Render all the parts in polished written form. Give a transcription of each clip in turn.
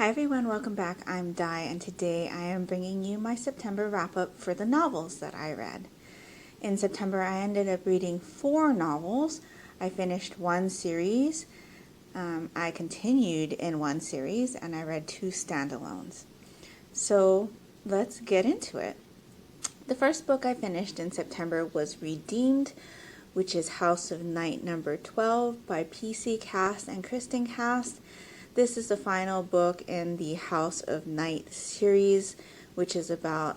Hi everyone, welcome back. I'm Di, and today I am bringing you my September wrap-up for the novels that I read. In September, I ended up reading 4 novels. I finished one series, I continued in one series, and I read 2 standalones. So let's get into it. The first book I finished in September was Redeemed, which is House of Night number 12 by PC Cast and Kristen Cast. This is the final book in the House of Night series, which is about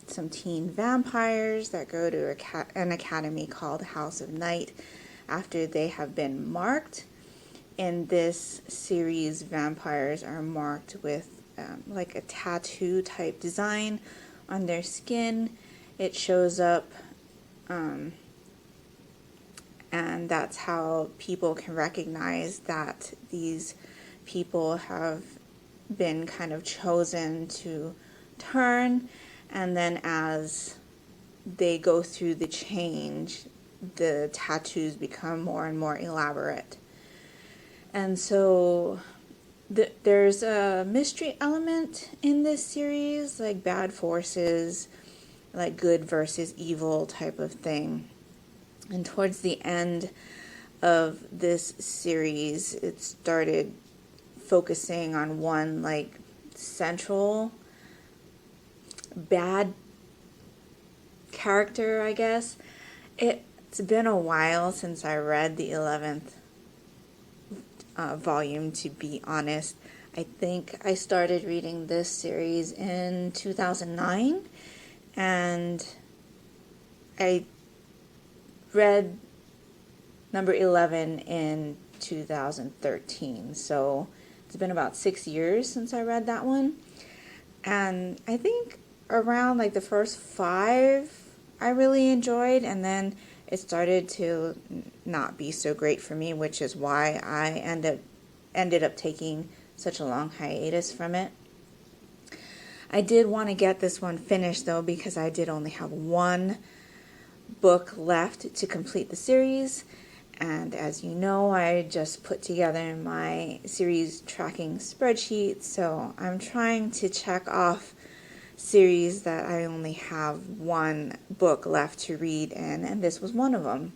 some teen vampires that go to an academy called House of Night after they have been marked. In this series, vampires are marked with like a tattoo type design on their skin. It shows up and that's how people can recognize that these people have been kind of chosen to turn, and then as they go through the change, the tattoos become more and more elaborate. And so there's a mystery element in this series, like bad forces, like good versus evil type of thing. And towards the end of this series, it started focusing on one like central bad character, I guess. It's been a while since I read the 11th volume, to be honest. I think I started reading this series in 2009, and I read number 11 in 2013, so it's been about 6 years since I read that one. And I think around like the first 5 I really enjoyed, and then it started to not be so great for me, which is why I ended up taking such a long hiatus from it. I did want to get this one finished though, because I did only have one book left to complete the series. And as you know, I just put together my series tracking spreadsheet, so I'm trying to check off series that I only have one book left to read in, and this was one of them.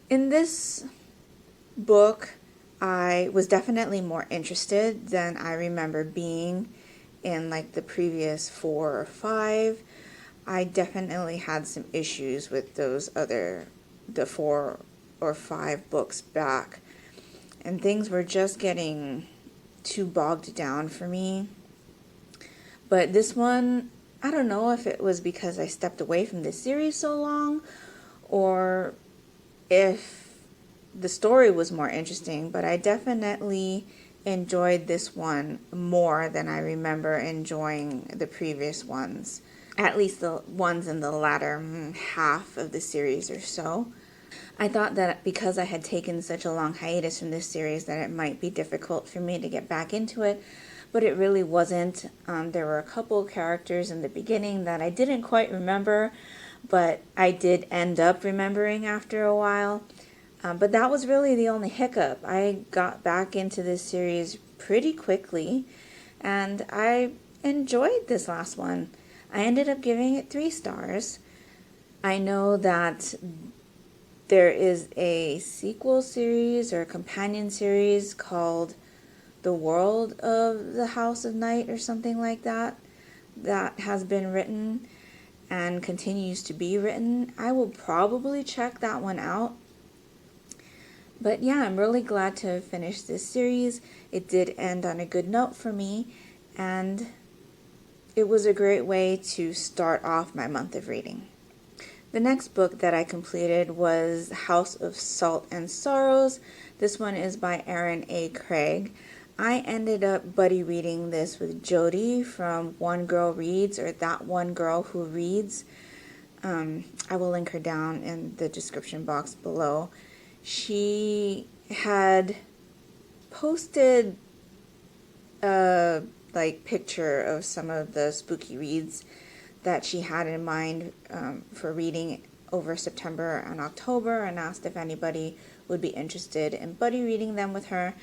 In this book, I was definitely more interested than I remember being in like the previous 4 or 5. I definitely had some issues with the 4 or 5 books back, and things were just getting too bogged down for me. But this one, I don't know if it was because I stepped away from this series so long, or if the story was more interesting, but I definitely enjoyed this one more than I remember enjoying the previous ones, at least the ones in the latter half of the series or so. I thought that because I had taken such a long hiatus from this series that it might be difficult for me to get back into it, but it really wasn't. There were a couple characters in the beginning that I didn't quite remember, but I did end up remembering after a while. But that was really the only hiccup. I got back into this series pretty quickly, and I enjoyed this last one. I ended up giving it 3 stars. I know that there is a sequel series or a companion series called The World of the House of Night or something like that has been written and continues to be written. I will probably check that one out. But yeah, I'm really glad to have finished this series. It did end on a good note for me, and it was a great way to start off my month of reading. The next book that I completed was House of Salt and Sorrows. This one is by Aaron A. Craig. I ended up buddy reading this with Jody from One Girl Reads, or That One Girl Who Reads. I will link her down in the description box below. She had posted a picture of some of the spooky reads that she had in mind for reading over September and October, and asked if anybody would be interested in buddy reading them with her.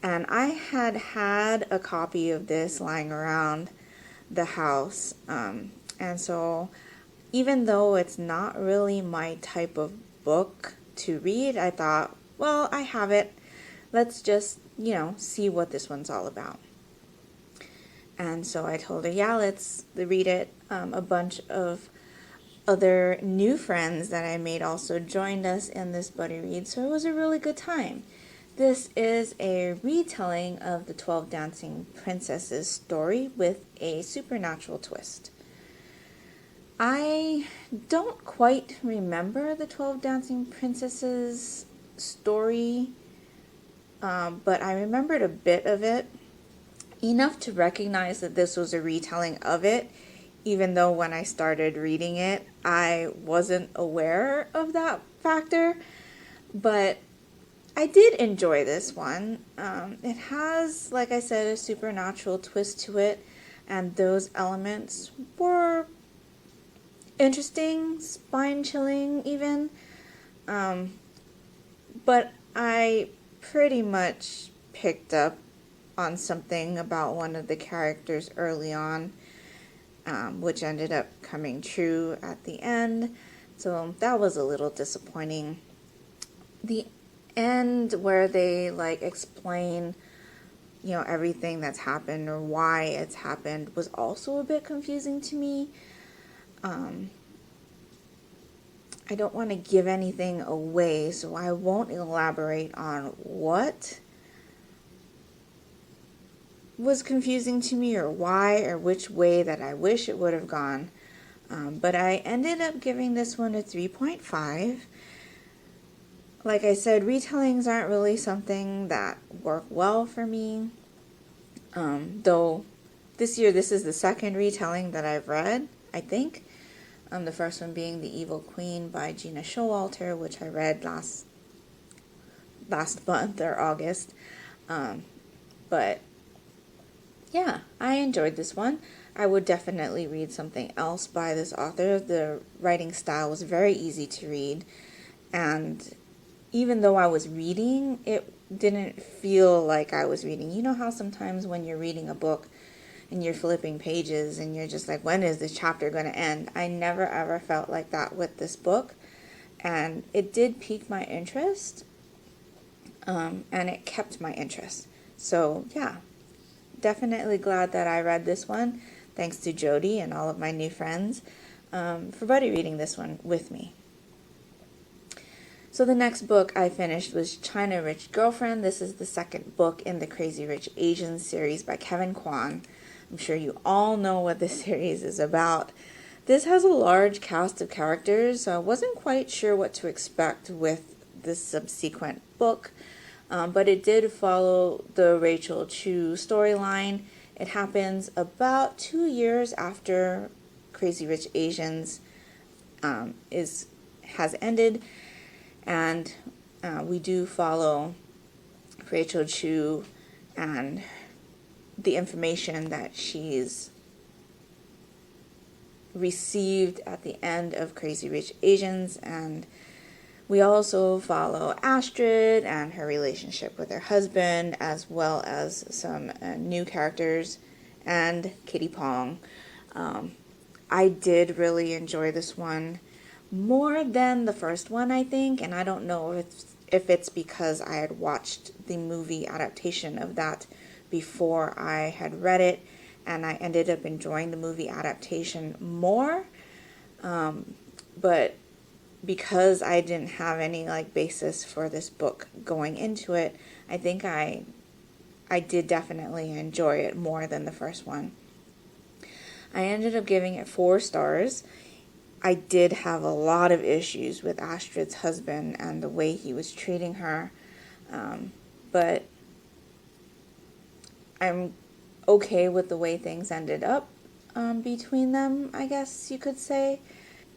And I had a copy of this lying around the house. And so even though it's not really my type of book to read, I thought, well, I have it. Let's just, see what this one's all about. And so I told her, yeah, let's read it. A bunch of other new friends that I made also joined us in this buddy read, so it was a really good time. This is a retelling of the 12 Dancing Princesses story with a supernatural twist. I don't quite remember the 12 Dancing Princesses story, but I remembered a bit of it, enough to recognize that this was a retelling of it, even though when I started reading it, I wasn't aware of that factor. But I did enjoy this one. It has, like I said, a supernatural twist to it, and those elements were interesting, spine-chilling even. But I pretty much picked up on something about one of the characters early on, which ended up coming true at the end. So that was a little disappointing. The end where they explain, everything that's happened or why it's happened was also a bit confusing to me. I don't want to give anything away, so I won't elaborate on what was confusing to me or why or which way that I wish it would have gone. But I ended up giving this one a 3.5. Like I said, retellings aren't really something that work well for me. Though this year this is the second retelling that I've read, I think. The first one being The Evil Queen by Gina Showalter, which I read last month or August. But yeah, I enjoyed this one. I would definitely read something else by this author. The writing style was very easy to read, and even though I was reading, it didn't feel like I was reading. You know how sometimes when you're reading a book and you're flipping pages and you're just like, when is this chapter going to end? I never ever felt like that with this book, and it did pique my interest, and it kept my interest. So yeah, definitely glad that I read this one, thanks to Jody and all of my new friends for buddy reading this one with me. So the next book I finished was China Rich Girlfriend. This is the second book in the Crazy Rich Asians series by Kevin Kwan. I'm sure you all know what this series is about. This has a large cast of characters, so I wasn't quite sure what to expect with this subsequent book, but it did follow the Rachel Chu storyline. It happens about 2 years after Crazy Rich Asians has ended, and we do follow Rachel Chu and the information that she's received at the end of Crazy Rich Asians, and we also follow Astrid and her relationship with her husband, as well as some new characters and Kitty Pong. I did really enjoy this one more than the first one, I think, and I don't know if it's because I had watched the movie adaptation of that before I had read it, and I ended up enjoying the movie adaptation more. But because I didn't have any basis for this book going into it, I think I did definitely enjoy it more than the first one. I ended up giving it 4 stars. I did have a lot of issues with Astrid's husband and the way he was treating her, but I'm okay with the way things ended up between them, I guess you could say.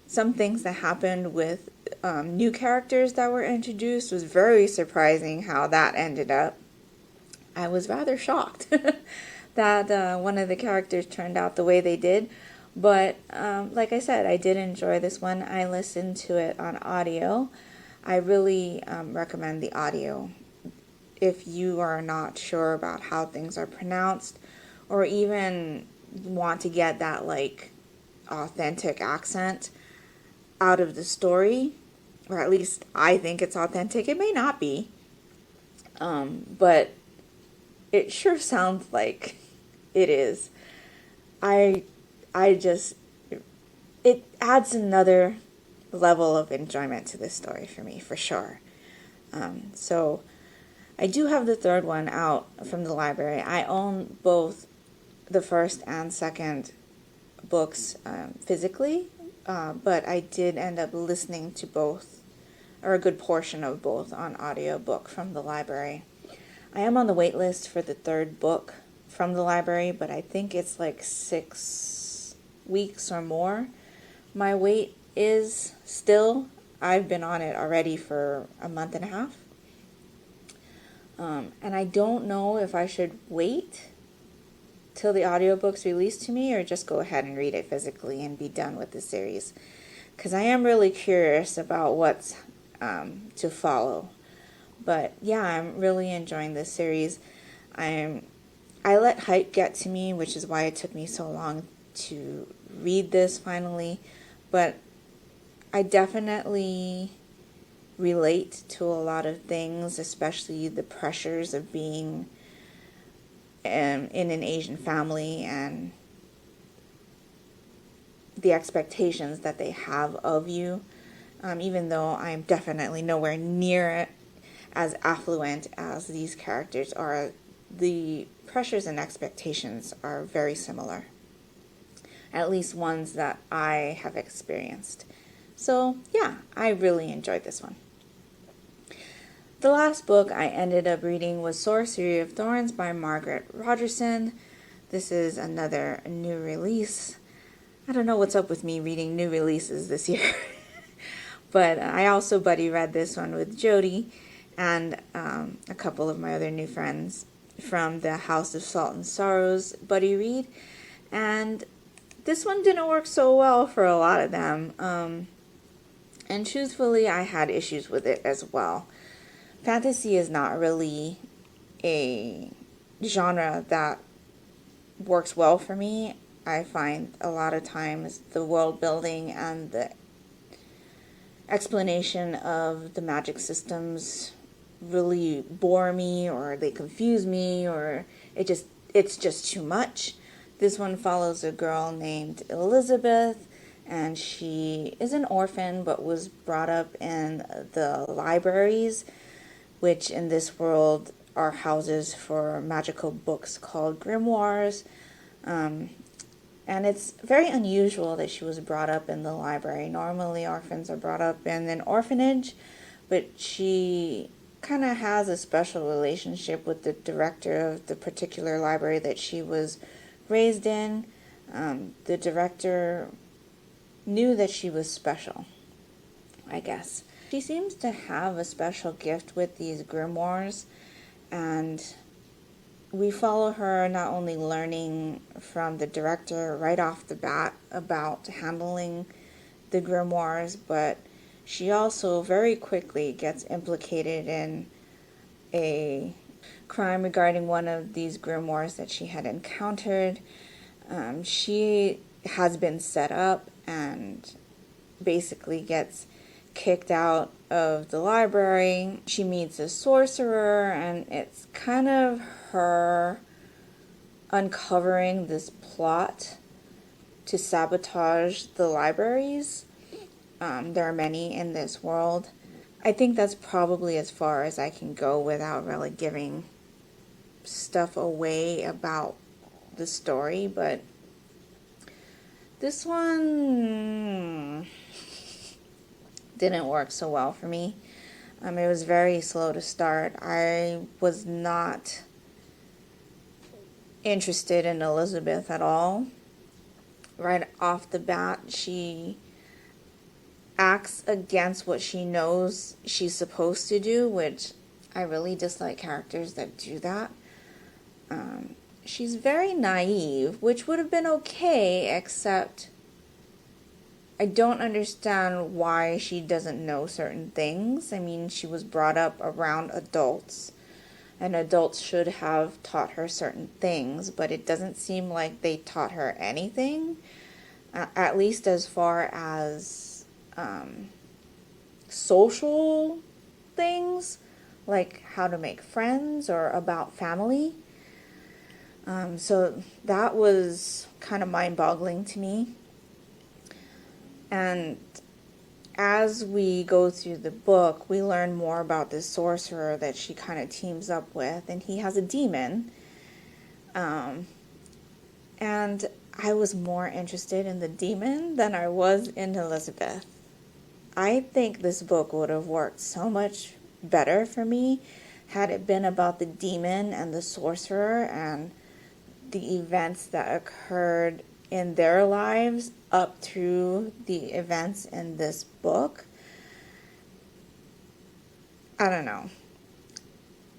Some things that happened with new characters that were introduced was very surprising how that ended up. I was rather shocked that one of the characters turned out the way they did. But like I said, I did enjoy this one. I listened to it on audio. I really recommend the audio. if you are not sure about how things are pronounced, or even want to get that like authentic accent out of the story, or at least I think it's authentic. It may not be, but it sure sounds like it is. I I just, it adds another level of enjoyment to this story for me, for sure. So I do have the third one out from the library. I own both the first and second books physically, but I did end up listening to both, or a good portion of both, on audiobook from the library. I am on the wait list for the third book from the library, but I think it's like 6 weeks or more. My wait is still, I've been on it already for a month and a half. And I don't know if I should wait till the audiobook's released to me or just go ahead and read it physically and be done with the series. Because I am really curious about what's to follow. But yeah, I'm really enjoying this series. I let hype get to me, which is why it took me so long to read this finally. But I definitely relate to a lot of things, especially the pressures of being in an Asian family and the expectations that they have of you. Even though I'm definitely nowhere near as affluent as these characters are, the pressures and expectations are very similar. At least ones that I have experienced. So yeah, I really enjoyed this one. The last book I ended up reading was Sorcery of Thorns by Margaret Rogerson. This is another new release. I don't know what's up with me reading new releases this year. But I also buddy read this one with Jody and a couple of my other new friends from the House of Salt and Sorrows buddy read. And this one didn't work so well for a lot of them. And truthfully, I had issues with it as well. Fantasy is not really a genre that works well for me. I find a lot of times the world building and the explanation of the magic systems really bore me, or they confuse me, or it's just too much. This one follows a girl named Elizabeth, and she is an orphan but was brought up in the libraries, which in this world are houses for magical books called grimoires. And it's very unusual that she was brought up in the library. Normally orphans are brought up in an orphanage, but she kind of has a special relationship with the director of the particular library that she was raised in. The director knew that she was special, I guess. She seems to have a special gift with these grimoires, and we follow her not only learning from the director right off the bat about handling the grimoires, but she also very quickly gets implicated in a crime regarding one of these grimoires that she had encountered. She has been set up and basically gets kicked out of the library. She meets a sorcerer, and it's kind of her uncovering this plot to sabotage the libraries. There are many in this world. I think that's probably as far as I can go without really giving stuff away about the story, but this one didn't work so well for me. It was very slow to start. I was not interested in Elizabeth at all. Right off the bat, she acts against what she knows she's supposed to do, which I really dislike characters that do that. She's very naive, which would have been okay, except I don't understand why she doesn't know certain things. I mean, she was brought up around adults. and adults should have taught her certain things, but it doesn't seem like they taught her anything, at least as far as social things, like how to make friends or about family. So that was kind of mind-boggling to me. And as we go through the book, we learn more about this sorcerer that she kind of teams up with, and he has a demon. And I was more interested in the demon than I was in Elizabeth. I think this book would have worked so much better for me had it been about the demon and the sorcerer and the events that occurred in their lives up through the events in this book. I don't know.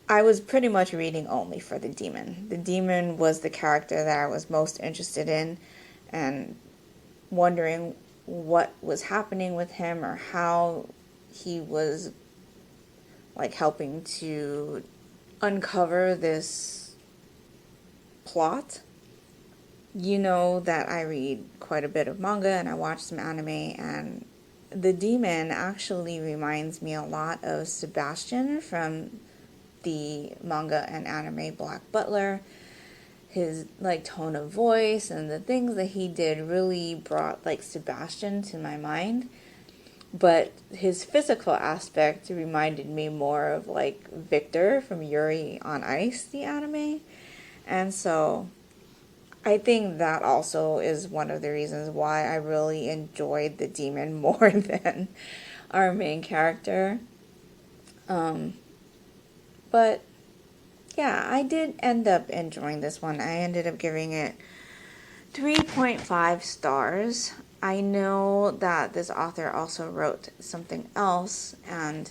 I was pretty much reading only for the demon. The demon was the character that I was most interested in, and wondering what was happening with him or how he was like helping to uncover this plot. You know that I read quite a bit of manga and I watch some anime, and the demon actually reminds me a lot of Sebastian from the manga and anime Black Butler. His like tone of voice and the things that he did really brought like Sebastian to my mind, but his physical aspect reminded me more of like Victor from Yuri on Ice, the anime. And so I think that also is one of the reasons why I really enjoyed the demon more than our main character. But yeah, I did end up enjoying this one. I ended up giving it 3.5 stars. I know that this author also wrote something else, and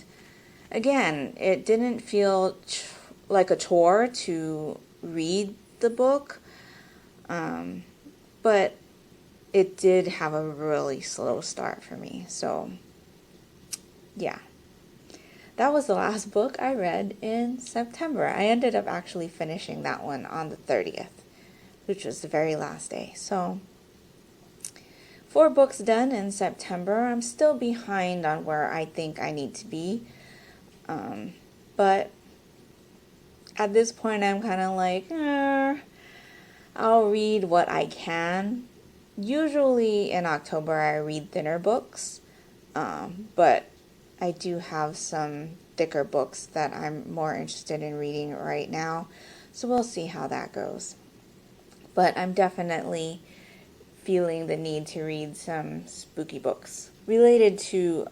again, it didn't feel like a chore to read the book, but it did have a really slow start for me. So yeah, that was the last book I read in September. I ended up actually finishing that one on the 30th, which was the very last day. So 4 books done in September. I'm still behind on where I think I need to be. But at this point, I'm kind of like, I'll read what I can. Usually in October, I read thinner books. But I do have some thicker books that I'm more interested in reading right now. So we'll see how that goes. But I'm definitely feeling the need to read some spooky books. Related to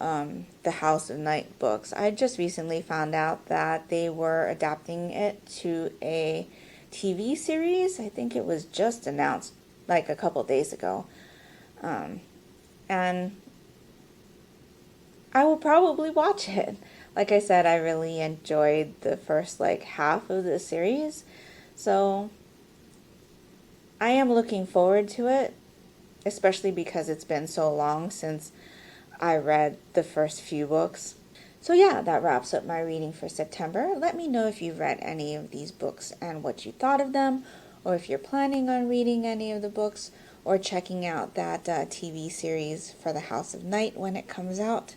the House of Night books, I just recently found out that they were adapting it to a TV series. I think it was just announced like a couple days ago. And I will probably watch it. Like I said, I really enjoyed the first like half of the series. So I am looking forward to it, especially because it's been so long since I read the first few books. So yeah, that wraps up my reading for September. Let me know if you've read any of these books and what you thought of them, or if you're planning on reading any of the books, or checking out that TV series for the House of Night when it comes out.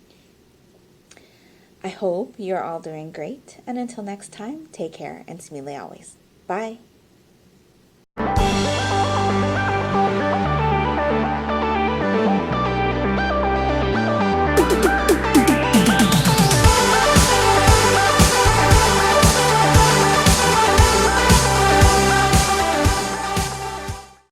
I hope you're all doing great, and until next time, take care and smile always. Bye.